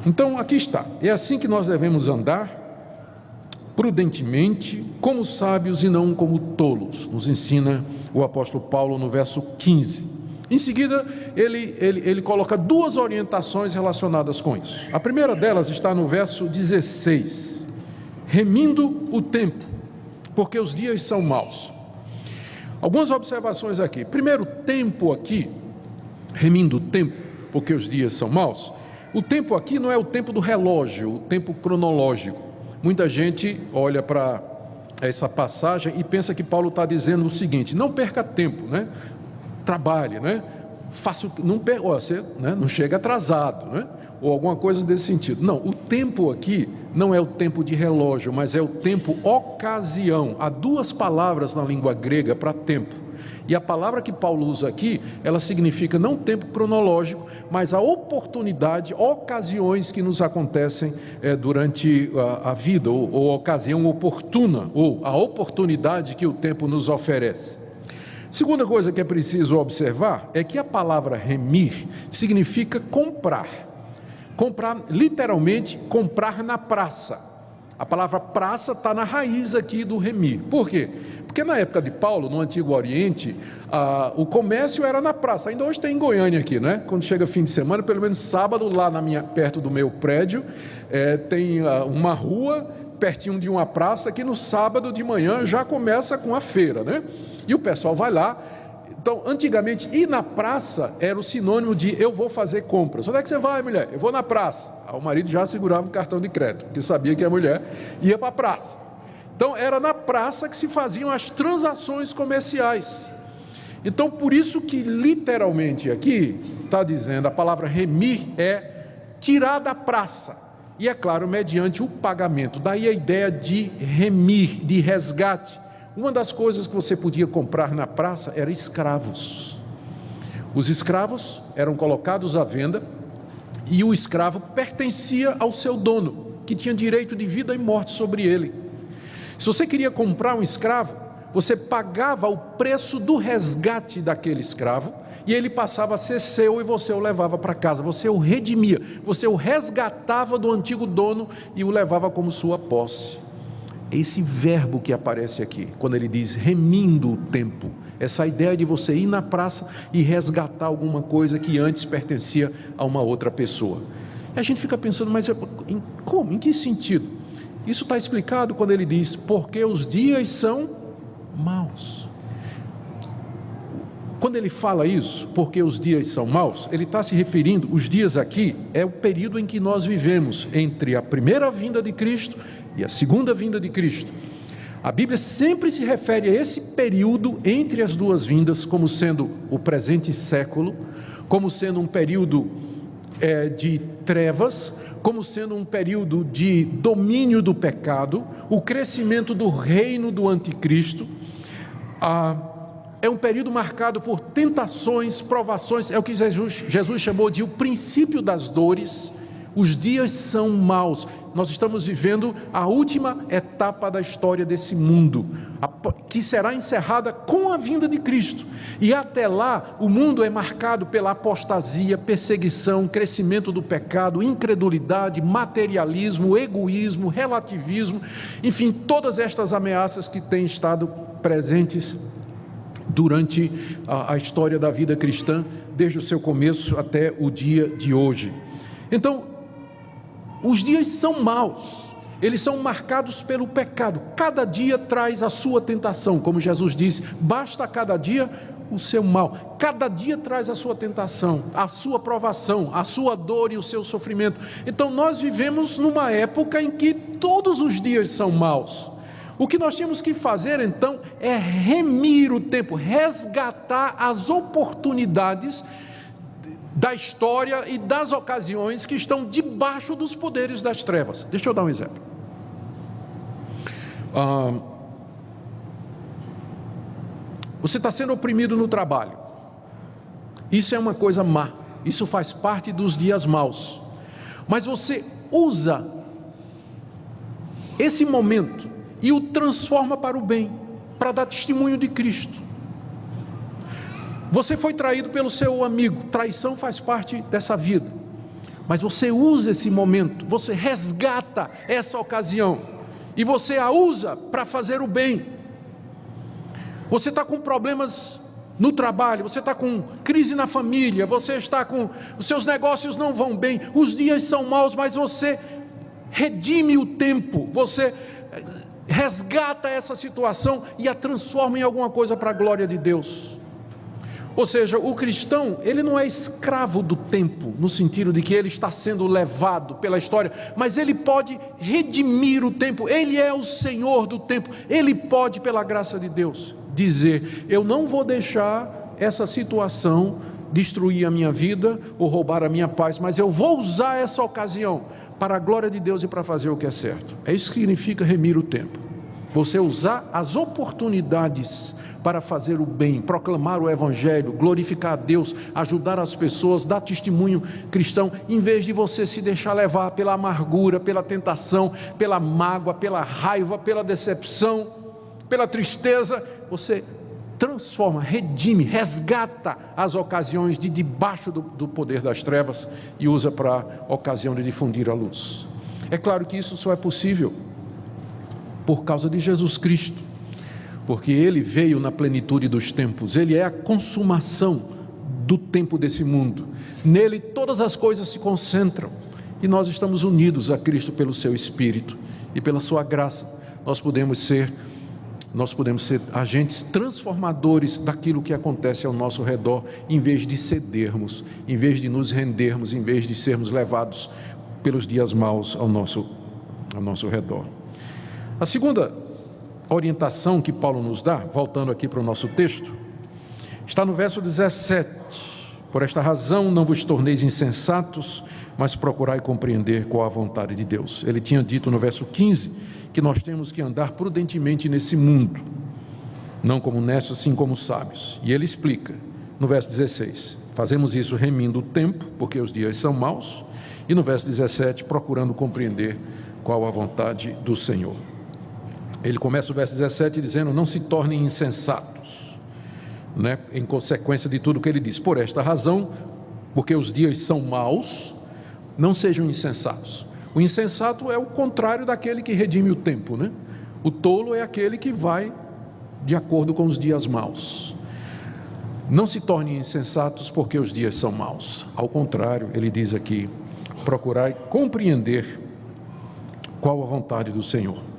Então aqui está, é assim que nós devemos andar, prudentemente, como sábios e não como tolos, nos ensina o apóstolo Paulo no verso 15. Em seguida, ele coloca duas orientações relacionadas com isso. A primeira delas está no verso 16, remindo o tempo, porque os dias são maus. Algumas observações aqui. Primeiro, tempo aqui, remindo o tempo, porque os dias são maus. O tempo aqui não é o tempo do relógio, o tempo cronológico. Muita gente olha para essa passagem e pensa que Paulo está dizendo o seguinte: não perca tempo, né? Trabalhe, né? Você, né? Não chega atrasado, né? Ou alguma coisa desse sentido. Não, o tempo aqui não é o tempo de relógio, mas é o tempo ocasião. Há duas palavras na língua grega para tempo. E a palavra que Paulo usa aqui, ela significa não tempo cronológico, mas a oportunidade, ocasiões que nos acontecem durante a vida, ou ocasião oportuna, ou a oportunidade que o tempo nos oferece. Segunda coisa que é preciso observar é que a palavra remir significa comprar. Comprar, literalmente, comprar na praça. A palavra praça está na raiz aqui do remir. Por quê? Porque na época de Paulo, no Antigo Oriente, o comércio era na praça. Ainda hoje tem em Goiânia aqui, né? Quando chega fim de semana, pelo menos sábado, lá perto do meu prédio, tem uma rua pertinho de uma praça que no sábado de manhã já começa com a feira, né? E o pessoal vai lá. Então, antigamente, ir na praça era o sinônimo de eu vou fazer compras. Onde é que você vai, mulher? Eu vou na praça. O marido já segurava o cartão de crédito, porque sabia que a mulher ia para a praça. Então, era na praça que se faziam as transações comerciais. Então, por isso que literalmente aqui está dizendo, a palavra remir é tirar da praça. E é claro, mediante o pagamento. Daí a ideia de remir, de resgate. Uma das coisas que você podia comprar na praça era escravos. Os escravos eram colocados à venda e o escravo pertencia ao seu dono, que tinha direito de vida e morte sobre ele. Se você queria comprar um escravo, você pagava o preço do resgate daquele escravo e ele passava a ser seu e você o levava para casa. Você o redimia, você o resgatava do antigo dono e o levava como sua posse. Esse verbo que aparece aqui, quando ele diz remindo o tempo, essa ideia de você ir na praça e resgatar alguma coisa que antes pertencia a uma outra pessoa. E a gente fica pensando, mas como? Em que sentido? Isso está explicado quando ele diz, porque os dias são maus. Quando ele fala isso, porque os dias são maus, ele está se referindo, os dias aqui é o período em que nós vivemos, entre a primeira vinda de Cristo e a segunda vinda de Cristo. A Bíblia sempre se refere a esse período entre as duas vindas como sendo o presente século, como sendo um período de trevas, como sendo um período de domínio do pecado, o crescimento do reino do anticristo. É um período marcado por tentações, provações, é o que Jesus chamou de o princípio das dores. Os dias são maus. Nós estamos vivendo a última etapa da história desse mundo, que será encerrada com a vinda de Cristo. E até lá, o mundo é marcado pela apostasia, perseguição, crescimento do pecado, incredulidade, materialismo, egoísmo, relativismo, enfim, todas estas ameaças que têm estado presentes durante a história da vida cristã, desde o seu começo até o dia de hoje. Então, os dias são maus, eles são marcados pelo pecado. Cada dia traz a sua tentação, como Jesus disse, basta cada dia o seu mal. Cada dia traz a sua tentação, a sua provação, a sua dor e o seu sofrimento. Então nós vivemos numa época em que todos os dias são maus. O que nós temos que fazer então é remir o tempo, resgatar as oportunidades da história e das ocasiões que estão debaixo dos poderes das trevas. Deixa eu dar um exemplo. Você está sendo oprimido no trabalho. Isso é uma coisa má. Isso faz parte dos dias maus. Mas você usa esse momento e o transforma para o bem, para dar testemunho de Cristo. Você foi traído pelo seu amigo. Traição faz parte dessa vida. mas você usa esse momento, você resgata essa ocasião, e você a usa para fazer o bem. Você está com problemas no trabalho, você está com crise na família, você está com, os seus negócios não vão bem, os dias são maus, mas você redime o tempo, você resgata essa situação e a transforma em alguma coisa para a glória de Deus. Ou seja, o cristão, ele não é escravo do tempo, no sentido de que ele está sendo levado pela história, mas ele pode redimir o tempo, ele é o Senhor do tempo, ele pode, pela graça de Deus, dizer: eu não vou deixar essa situação destruir a minha vida ou roubar a minha paz, mas eu vou usar essa ocasião para a glória de Deus e para fazer o que é certo. É isso que significa remir o tempo, você usar as oportunidades para fazer o bem, proclamar o Evangelho, glorificar a Deus, ajudar as pessoas, dar testemunho cristão, em vez de você se deixar levar pela amargura, pela tentação, pela mágoa, pela raiva, pela decepção, pela tristeza. Você transforma, redime, resgata as ocasiões de debaixo do poder das trevas e usa para a ocasião de difundir a luz. É claro que isso só é possível por causa de Jesus Cristo, porque Ele veio na plenitude dos tempos, Ele é a consumação do tempo desse mundo, nele todas as coisas se concentram, e nós estamos unidos a Cristo pelo Seu Espírito, e pela Sua graça, nós podemos ser agentes transformadores daquilo que acontece ao nosso redor, em vez de cedermos, em vez de nos rendermos, em vez de sermos levados pelos dias maus ao nosso redor. A segunda orientação que Paulo nos dá, voltando aqui para o nosso texto, está no verso 17: por esta razão não vos torneis insensatos, mas procurai compreender qual a vontade de Deus. Ele tinha dito no verso 15 que nós temos que andar prudentemente nesse mundo, não como necios, assim como sábios. E ele explica no verso 16: fazemos isso remindo o tempo, porque os dias são maus. E no verso 17, procurando compreender qual a vontade do Senhor. Ele começa o verso 17 dizendo: não se tornem insensatos, né? Em consequência de tudo que ele diz. Por esta razão, porque os dias são maus, não sejam insensatos. O insensato é o contrário daquele que redime o tempo, né? O tolo é aquele que vai de acordo com os dias maus. Não se tornem insensatos porque os dias são maus. Ao contrário, ele diz aqui: procurai compreender qual a vontade do Senhor.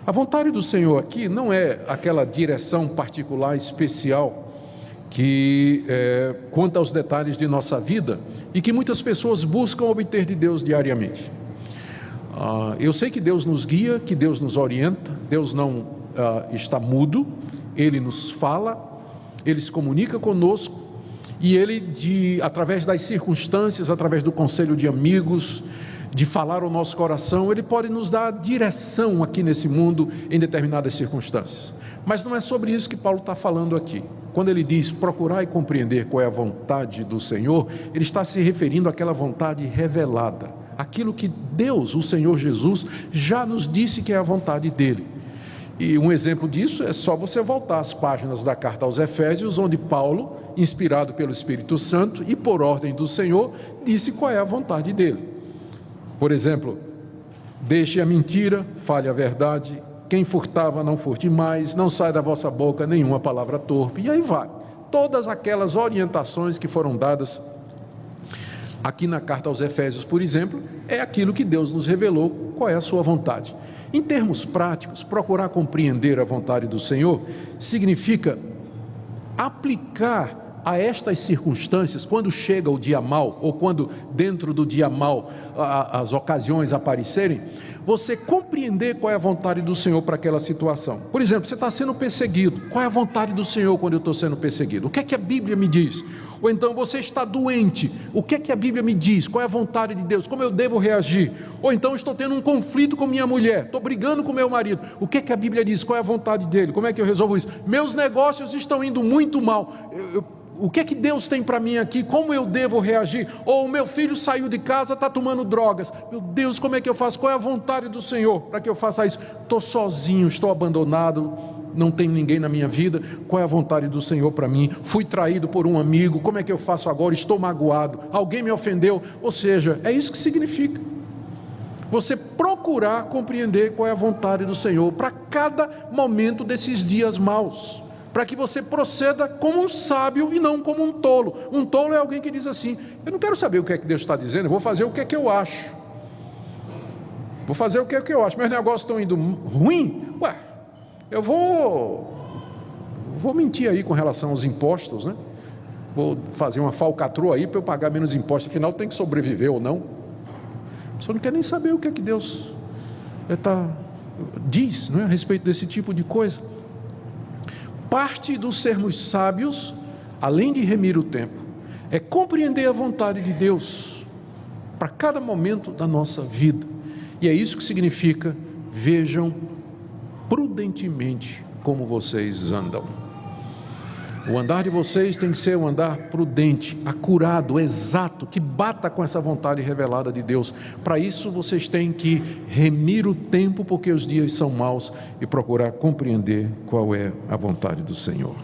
A vontade do Senhor aqui não é aquela direção particular, especial, que quanto aos detalhes de nossa vida e que muitas pessoas buscam obter de Deus diariamente. Eu sei que Deus nos guia, que Deus nos orienta, Deus não está mudo, Ele nos fala, Ele se comunica conosco, e Ele, através das circunstâncias, através do conselho de amigos, de falar ao nosso coração, Ele pode nos dar direção aqui nesse mundo em determinadas circunstâncias. Mas não é sobre isso que Paulo está falando aqui. Quando ele diz procurar e compreender qual é a vontade do Senhor, ele está se referindo àquela vontade revelada, aquilo que Deus, o Senhor Jesus, já nos disse que é a vontade dele. E um exemplo disso é só você voltar às páginas da carta aos Efésios, onde Paulo, inspirado pelo Espírito Santo e por ordem do Senhor, disse qual é a vontade dele. Por exemplo: deixe a mentira, fale a verdade, quem furtava não furte mais, não sai da vossa boca nenhuma palavra torpe, e aí vai. Todas aquelas orientações que foram dadas aqui na carta aos Efésios, por exemplo, é aquilo que Deus nos revelou, qual é a sua vontade. Em termos práticos, procurar compreender a vontade do Senhor significa aplicar a estas circunstâncias, quando chega o dia mau, ou quando dentro do dia mau as ocasiões aparecerem, você compreender qual é a vontade do Senhor para aquela situação. Por exemplo, você está sendo perseguido, qual é a vontade do Senhor quando eu estou sendo perseguido? O que é que a Bíblia me diz? Ou então você está doente, o que é que a Bíblia me diz? Qual é a vontade de Deus? Como eu devo reagir? Ou então estou tendo um conflito com minha mulher, estou brigando com meu marido, o que é que a Bíblia diz? Qual é a vontade dele? Como é que eu resolvo isso? Meus negócios estão indo muito mal, o que é que Deus tem para mim aqui? Como eu devo reagir? Ou o meu filho saiu de casa, está tomando drogas, meu Deus, como é que eu faço? Qual é a vontade do Senhor para que eu faça isso? Estou sozinho, estou abandonado, não tem ninguém na minha vida, qual é a vontade do Senhor para mim? Fui traído por um amigo, como é que eu faço agora? Estou magoado, alguém me ofendeu. Ou seja, é isso que significa você procurar compreender qual é a vontade do Senhor para cada momento desses dias maus, para que você proceda como um sábio e não como um tolo. Um tolo é alguém que diz assim: eu não quero saber o que é que Deus está dizendo, eu vou fazer o que é que eu acho. Vou fazer o que é que eu acho. Meus negócios estão indo ruim, eu vou mentir aí com relação aos impostos, né? Vou fazer uma falcatrua aí para eu pagar menos impostos, afinal tem que sobreviver ou não. A pessoa não quer nem saber o que é que Deus diz, não é, a respeito desse tipo de coisa. Parte dos sermos sábios, além de remir o tempo, é compreender a vontade de Deus para cada momento da nossa vida. E é isso que significa: vejam prudentemente como vocês andam. O andar de vocês tem que ser um andar prudente, acurado, exato, que bata com essa vontade revelada de Deus. Para isso vocês têm que remir o tempo, porque os dias são maus, e procurar compreender qual é a vontade do Senhor.